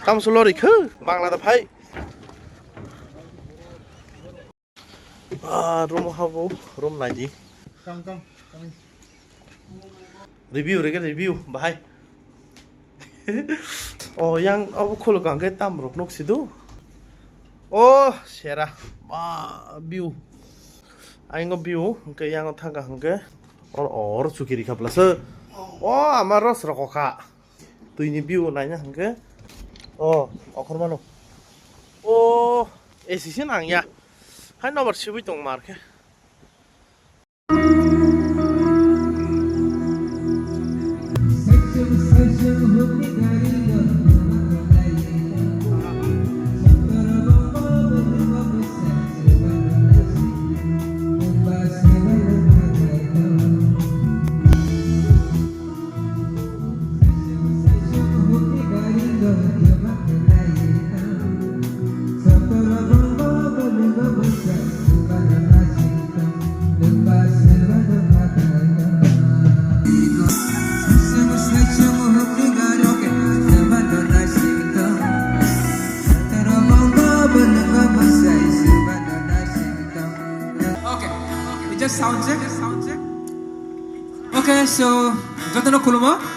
Tamsulori khu Bangla da phai room habo room naji Come. review review bahai oh yang abu kholo kang ke tam rok nok sidu oh sera view aingo view ke yang thanga hangke or sukiri kha plus oh amar ros rokha tuini view naina hangke oh okhor mano oh esisin angya hai nomor sibui tong marke Just sound check. Okay, so, jatuh nak kuluma?